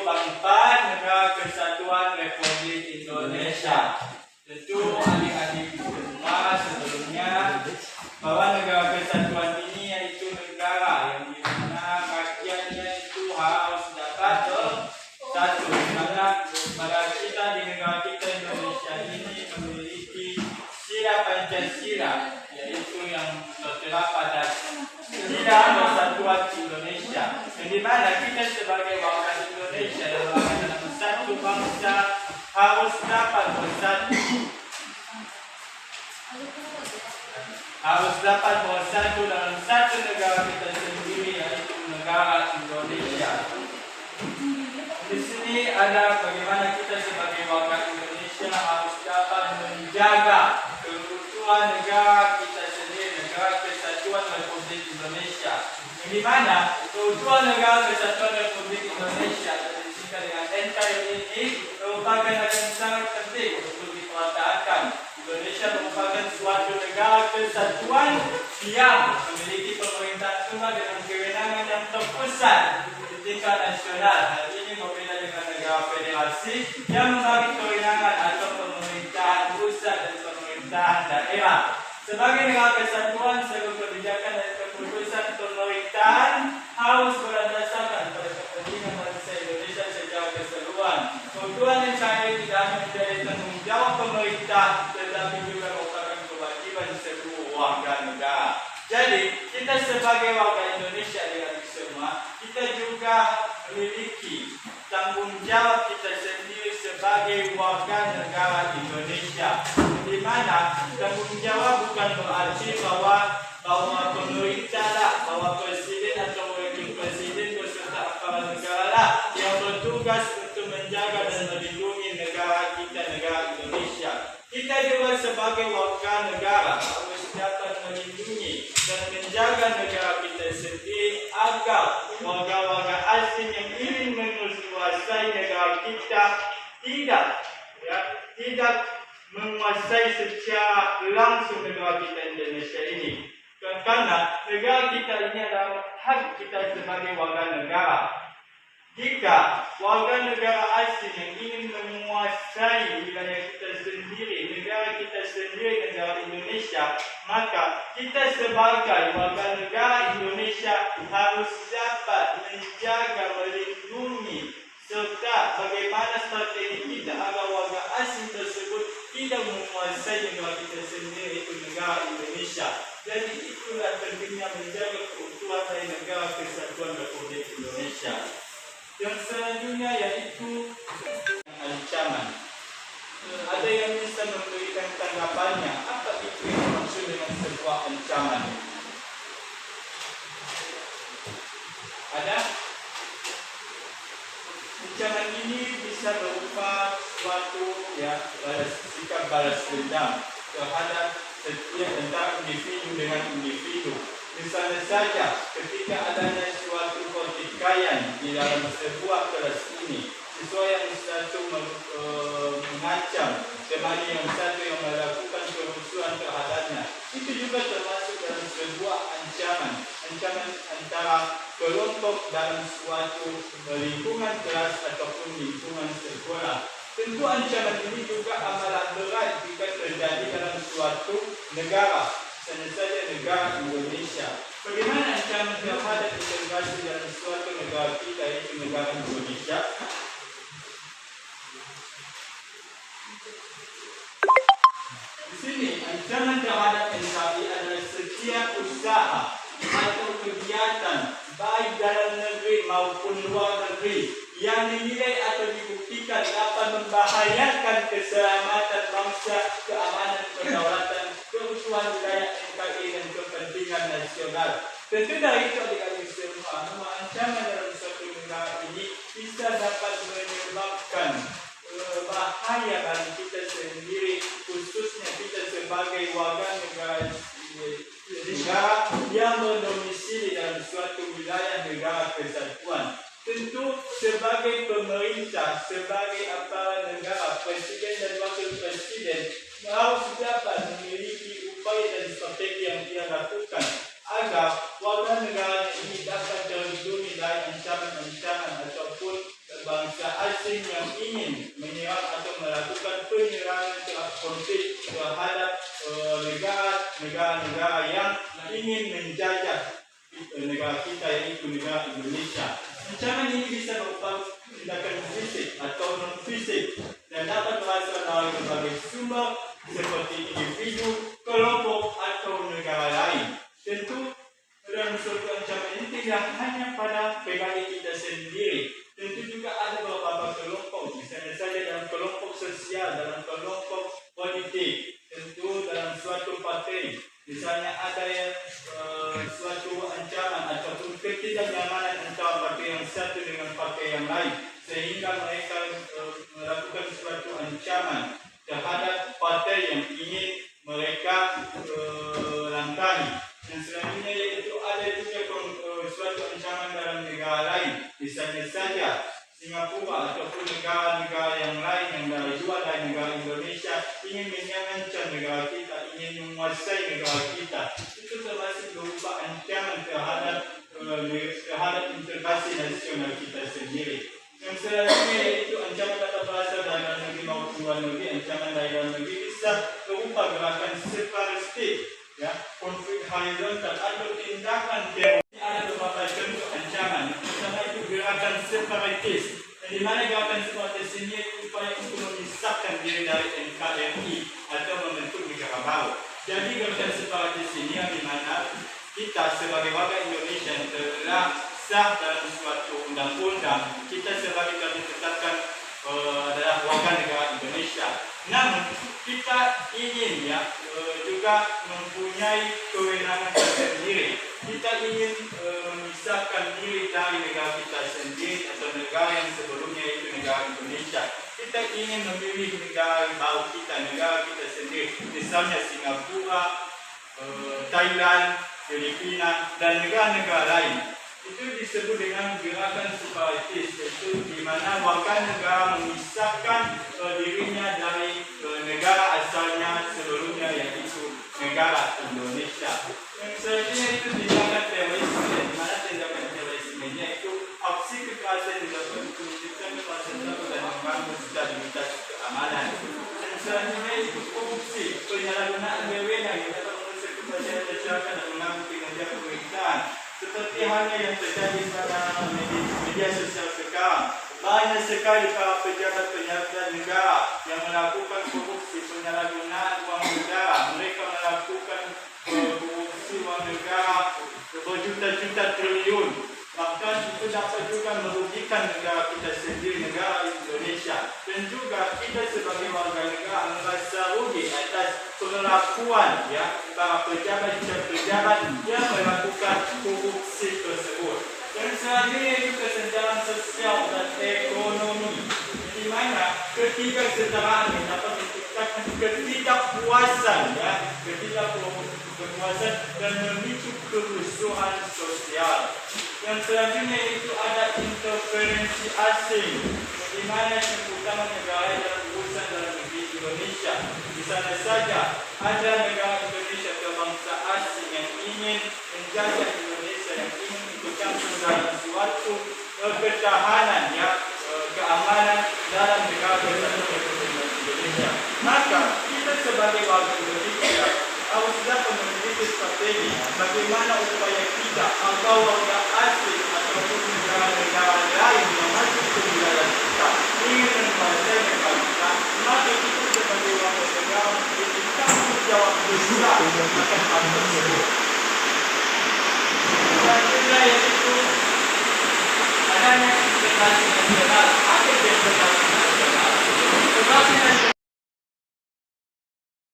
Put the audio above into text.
Bangsa Negara Kesatuan Republik Indonesia. Tentu adik-adik semua sebelumnya bahwa negara kesatuan ini yaitu negara yang dimana rakyatnya itu harus dapat bersatu. Karena pada kita di negara kita Indonesia ini memiliki sila Pancasila, yaitu yang tertera pada sila Persatuan Indonesia, yang dimana kita sebagai warga Indonesia dalam satu bangsa harus dapat bersatu, dalam satu negara kita sendiri, yaitu negara Indonesia. Di sini ada bagaimana kita sebagai warga Indonesia harus dapat menjaga keutuhan negara kita sendiri, negara Kesatuan Republik Indonesia. Di mana keutuhan negara Kesatuan Republik Indonesia disingkat dengan NKRI merupakan hal yang sangat penting untuk dipertahankan. Indonesia merupakan suatu negara kesatuan yang memiliki pemerintahan tunggal dengan kewenangan yang terpusat di tingkat nasional. Hal ini berbeda dengan negara federasi yang membagi kewenangan atau pemerintahan pusat dan pemerintahan daerah. Sebagai negara kesatuan, seluruh kebijakan dan keputusan pemerintahan harus berdasarkan pada kepentingan bangsa Indonesia secara keseluruhan. Keutuhan NKRI tidak hanya menjadi tanggung jawab pemerintah, tetapi juga merupakan kewajiban seluruh warga negara. Jadi, kita sebagai warga Indonesia dengan semua, kita juga memiliki tanggung jawab kita sendiri sebagai warga negara Indonesia. Di mana tanggung jawab bukan berarti bahwa pemerintah lah, bahwa presiden atau wakil presiden beserta aparat negara lah yang bertugas untuk menjaga dan melindungi negara kita, negara Indonesia. Kita juga sebagai warga negara harus dapat melindungi dan menjaga negara kita sendiri agar warga-warga asing yang ingin menguasai negara kita tidak menguasai secara langsung negara kita Indonesia ini. Karena negara kita ini adalah hak kita sebagai warga negara. Jika warga negara asing yang ingin menguasai wilayah kita sendiri, negara kita sendiri, negara Indonesia, maka kita sebagai warga negara Indonesia harus dapat menjaga, melindungi, serta bagaimana strategi kita agar warga asing tersebut tidak menguasai negara kita sendiri, itu negara Indonesia. Jadi itulah pentingnya menjaga keutuhan dari negara Kesatuan Republik Indonesia. Yang selanjutnya yaitu ancaman. Ada yang bisa memberikan tanggapannya, apa itu yang dimaksud dengan sebuah ancaman? Ada? Ancaman ini bisa berupa suatu sikap balas dendam terhadap setiap antara individu dengan individu. Misalnya saja ketika adanya suatu pertikaian di dalam sebuah kelas ini, siswa yang satu mengancam teman yang satu yang melakukan kerusuhan terhadapnya, itu juga termasuk dalam sebuah ancaman antara kelompok dalam suatu lingkungan kelas ataupun lingkungan sekolah. Tentu ancaman ini juga amat berat jika terjadi dalam suatu negara, misalnya saja negara Indonesia. Bagaimana ancaman terhadap integrasi dalam suatu negara kita, yaitu negara Indonesia? Di sini ancaman terhadap NKRI adalah setiap usaha atau kegiatan baik dalam negeri maupun luar negeri yang dinilai atau dibuktikan dapat membahayakan keselamatan bangsa, keamanan, kedaulatan, keutuhan wilayah NKRI dan kepentingan nasional. Tentu dari itu adik-adik semua, ancaman dalam suatu negara ini bisa dapat menyebabkan bahaya bagi kita sendiri, khususnya kita sebagai warga negara yang berdomisili dalam suatu wilayah negara kesatuan. Tentu sebagai pemerintah, sebagai aparat negara, presiden dan wakil presiden harus dapat memiliki upaya dan strategi yang dia lakukan agar warga negara ini dapat terlindungi dari ancaman-ancaman ataupun bangsa asing yang ingin menyerang atau melakukan penyerangan konflik terhadap negara-negara yang ingin menjajah negara kita, yaitu negara Indonesia. Ancaman ini bisa berupa tindakan fisik atau non fisik dan dapat berasal dari berbagai sumber seperti individu, kelompok atau negara lain. Tentu dalam suatu ancaman ini tidak hanya pada pribadi kita sendiri, tentu juga ada beberapa kelompok, misalnya saja dalam kelompok sosial, dalam kelompok politik, tentu dalam suatu partai, misalnya ada yang suatu ancaman ataupun ketidaknyamanan antara partai yang satu dengan partai yang lain, sehingga mereka melakukan suatu ancaman terhadap partai yang ingin mereka langkahi. Dan selanjutnya yaitu ada juga suatu ancaman dalam negara lain, misalnya saja Singapura ataupun negara-negara yang lain yang dari luar dari negara Indonesia ingin mengancam negara kita, ingin menguasai negara kita. Itu termasuk berupa ancaman terhadap integrasi nasional kita sendiri. Yang selanjutnya yaitu ancaman dapat berasal dari dalam negeri maupun luar negeri. Ancaman dari dalam negeri bisa berupa gerakan separatistik, ya, konflik horizontal atau tindakan teroris. Ada beberapa contoh ancaman. Pertama itu gerakan separatis, di mana gerakan separatis ini upaya untuk memisahkan diri dari NKRI atau membentuk negara baru. Jadi gerakan separatis ini yang dimana kita sebagai warga Indonesia yang telah sah dalam suatu undang-undang, kita sebagai kami tetapkan adalah warga negara Indonesia. Namun kita ingin juga mempunyai kewenangan tersendiri. Kita ingin memisahkan diri dari negara kita sendiri atau negara yang sebelumnya itu negara Indonesia. Kita ingin memilih negara baru kita, negara kita sendiri. Misalnya Singapura, Thailand, Filipina, dan negara-negara lain. Itu disebut dengan gerakan separatis, yaitu di mana warga negara memisahkan dirinya dari negara asalnya sebelumnya, yaitu negara Indonesia. Yang selanjutnya itu tindakan terorisme, di mana tindakan terorismenya itu aksi kekerasan yang dapat menciptakan kekerasan dan membangun stabilitas keamanan. Dan selanjutnya itu korupsi, penyalahgunaan wewenang yang dapat merusak kepercayaan masyarakat dan mengganggu kinerja pemerintahan. Seperti halnya yang terjadi pada media sosial sekarang, banyak sekali para pejabat-pejabat negara yang melakukan korupsi, penyalahgunaan uang negara. Mereka melakukan korupsi uang negara berjuta-juta triliun. Bahkan itu dapat juga merugikan negara kita sendiri, negara Indonesia. Dan juga kita sebagai warga negara merasa rugi atas perlakuan para pejabat-pejabat yang melakukan korupsi tersebut. Dan selanjutnya itu kesenjangan sosial dan ekonomi, di mana ketidaksetaraan yang dapat menciptakan ketidakpuasan, ketidakpuasan dan memicu kerusuhan sosial. Yang selanjutnya itu ada interferensi asing, di mana yang utama negara dalam urusan dalam negeri Indonesia. Misalnya saja ada negara Indonesia atau bangsa asing yang ingin menjajah Indonesia, yang ingin ikut campur dalam suatu ketahanan, keamanan dalam negara kesatuan Indonesia. Maka kita sebagai warga Indonesia harus dapat memiliki strategi bagaimana upaya kita agar warga asing ataupun negara-negara lain yang masuk ke wilayah kita ingin menguasai negara kita, maka kita sebagai warga negara memiliki tanggung jawab besar akan hal tersebut. Selanjutnya yaitu adanya integrasi nasional. Apa integrasi nasional? Integrasi nasional